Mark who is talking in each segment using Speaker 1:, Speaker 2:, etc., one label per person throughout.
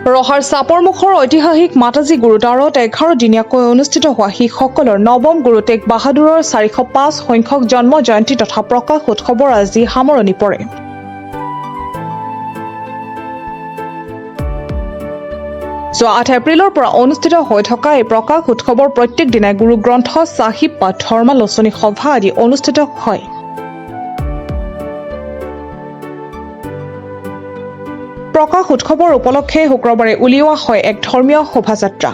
Speaker 1: ৰহাৰ চাপৰমুখৰ ঐতিহাসিক মাতাজী গুৰুদ্বাৰত 11 দিনীয়াকৈ অনুষ্ঠিত হোৱা শিখসকলৰ নৱম গুৰু টেগ বাহাদুৰৰ 405 সংখ্যক জন্ম জয়ন্তী তথা প্ৰকাশ উৎসৱৰ আজি সামৰণি পৰে। যোৱা 8 এপ্ৰিলৰ পৰা অনুষ্ঠিত হৈ থকা এই প্ৰকাশ উৎসৱৰ প্ৰত্যেক দিনাই গুৰু গ্ৰন্থ চাহিব পাঠ ধৰ্মালোচনী সভা আদি অনুষ্ঠিত হয়। প্ৰকাশ উৎসৱৰ উপলক্ষে শুক্ৰবাৰে উলিওৱা হয় এক ধৰ্মীয় শোভাযাত্ৰা।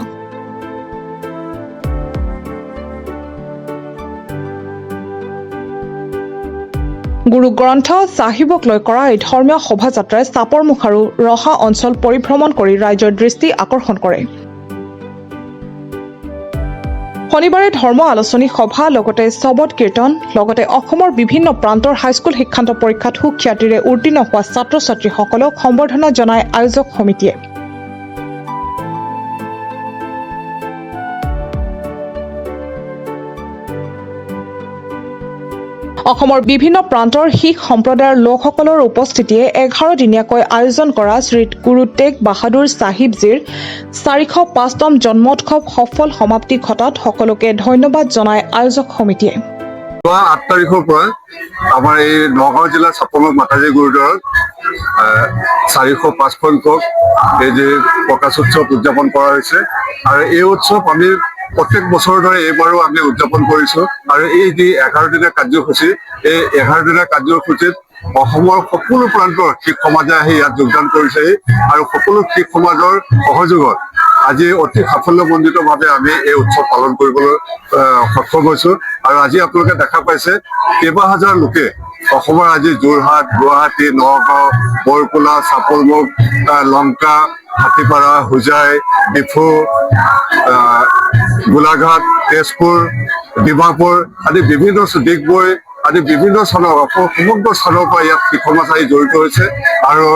Speaker 1: গুৰু গ্ৰন্থ চাহিবক লৈ কৰা এই ধৰ্মীয় শোভাযাত্ৰাই চাপৰমুখ আৰু ৰহা অঞ্চল পৰিভ্ৰমণ কৰি ৰাইজৰ দৃষ্টি আকৰ্ষণ কৰে। শনিবাৰে ধৰ্ম আলোচনী সভা লগতে শবদ কীৰ্তন লগতে অসমৰ বিভিন্ন প্ৰান্তৰ হাইস্কুল শিক্ষান্ত পৰীক্ষাত সুখ্যাতিৰে উত্তীৰ্ণ হোৱা ছাত্ৰ ছাত্ৰীসকলক সম্বৰ্ধনা জনায় আয়োজক সমিতিয়ে। অসমৰ বিভিন্ন প্ৰান্তৰ শিখ সম্প্ৰদায়ৰ লোকসকলৰ উপস্থিতিয়ে 11 দিনীয়াকৈ আয়োজন কৰা শ্ৰী গুৰু টেগ বাহাদুৰ চাহিবজীৰ 405তম জন্মোৎসৱ সফল সমাপ্তি ঘটাত সকলোকে ধন্যবাদ জনায় আয়োজক সমিতিয়ে।
Speaker 2: 8 তাৰিখৰ পৰা আমাৰ এই নগাঁও জিলাৰ চাপৰমুখ মাতাজী গুৰুদ্বাৰত 405 সংখ্যক এই যে প্ৰকাশ উৎসৱ উদযাপন কৰা হৈছে আৰু এই উৎসৱ আমি প্ৰত্যেক বছৰৰ দৰে এইবাৰো আমি উদযাপন কৰিছো আৰু এই যি 11 দিনীয়া কাৰ্যসূচী এই 11 দিনীয়া কাৰ্যসূচীত অসমৰ সকলো প্ৰান্তৰ শিখ সমাজে আহি ইয়াত যোগদান কৰিছে আৰু সকলো শিখ সমাজৰ সহযোগত আজি অতি সাফল্যমণ্ডিতভাৱে আমি এই উৎসৱ পালন কৰিবলৈ সক্ষম হৈছো আৰু আজি আপোনালোকে দেখা পাইছে কেইবা হাজাৰ লোকে অসমৰ আজি যোৰহাট, গুৱাহাটী, নগাঁও, বৰকোলা, চাপৰমুখ, লংকা, হাতীপাৰা, হোজাই, ডিফু, গোলাঘাট, তেজপুৰ, ডিমাপুৰ আদি বিভিন্ন ডিগবৈ আদি বিভিন্ন স্থানৰ সমগ্ৰ স্থানৰ পৰা ইয়াত শিখ সমাজ আহি জড়িত হৈছে আৰু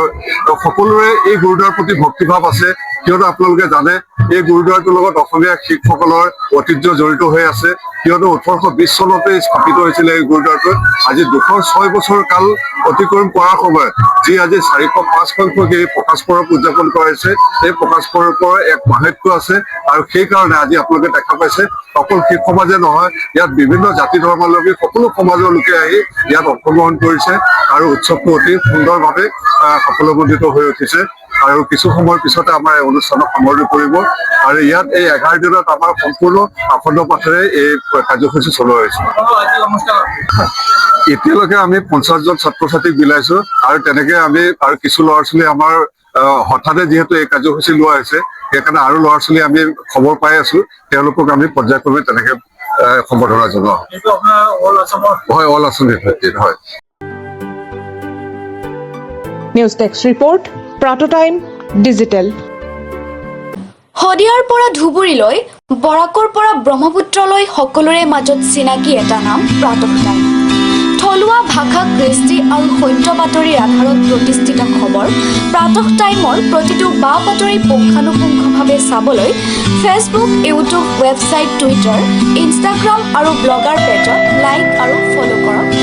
Speaker 2: সকলোৰে এই গুৰুদ্বাৰৰ প্ৰতি ভক্তিভাৱ আছে কিয়নো আপোনালোকে জানে এই গুৰুদ্বাৰটোৰ লগত অসমীয়া শিখসকলৰ ঐতিহ্য জড়িত হৈ আছে কিয়নো 1820 চনতে স্থাপিত হৈছিলে এই গুৰুদ্বাৰটো। আজি 206 বছৰ কাল অতিক্ৰম কৰাৰ সময়ত যি আজি 405 সংখ্যক এই প্ৰকাশ পৰৱ উদযাপন কৰাইছে এই প্ৰকাশ পৰৱৰ এক মাহাত্ম্য আছে আৰু সেইকাৰণে আজি আপোনালোকে দেখা পাইছে অকল শিখ সমাজে নহয় ইয়াত বিভিন্ন জাতি ধৰ্মাৱলম্বী সকলো সমাজৰ লোকে আহি ইয়াত অংশগ্ৰহণ কৰিছে আৰু উৎসৱটো অতি সুন্দৰভাৱে সাফল্যমণ্ডিত হৈ উঠিছে আৰু কিছু সময়ৰ পিছতে আমাৰ এই অনুষ্ঠানত সামৰণি পৰিব আৰু ইয়াত এই 11 দিনত আমাৰ সম্পূৰ্ণ আখণ্ড পাঠেৰে এই কাৰ্যসূচী চলোৱা হৈছে। এতিয়ালৈকে আমি 50 জন ছাত্ৰ ছাত্ৰীক বিলাইছো আৰু তেনেকে আমি আৰু কিছু ল'ৰা ছোৱালী আমাৰ হঠাতে যিহেতু এই কাৰ্যসূচী লোৱা হৈছে সেইকাৰণে আৰু ল'ৰা ছোৱালী আমি খবৰ পাই আছো তেওঁলোকক আমি পৰ্যায়ক্ৰমে তেনেকে সম্বৰ্ধনা জনোৱা হয়। অল আছাম ভিত্তিত হয়।
Speaker 1: নিউজ ডেস্ক ৰিপৰ্ট প্ৰাত টাইম ডিজিটেল।
Speaker 3: শদিয়াৰ পৰা ধুবুৰীলৈ, বৰাকৰ পৰা ব্ৰহ্মপুত্ৰলৈ সকলোৰে মাজত চিনাকি এটা নাম প্ৰাতঃ টাইম। থলুৱা ভাষা, কৃষ্টি আৰু সত্য বাতৰিৰ আধাৰত প্ৰতিষ্ঠিত খবৰ প্ৰাতঃ টাইমৰ প্ৰতিটো বা বাতৰি পুংখানুপুংখভাৱে চাবলৈ Facebook, YouTube, website, Twitter, Instagram আৰু ব্লগাৰ পেজত লাইক আৰু ফ'ল' কৰক।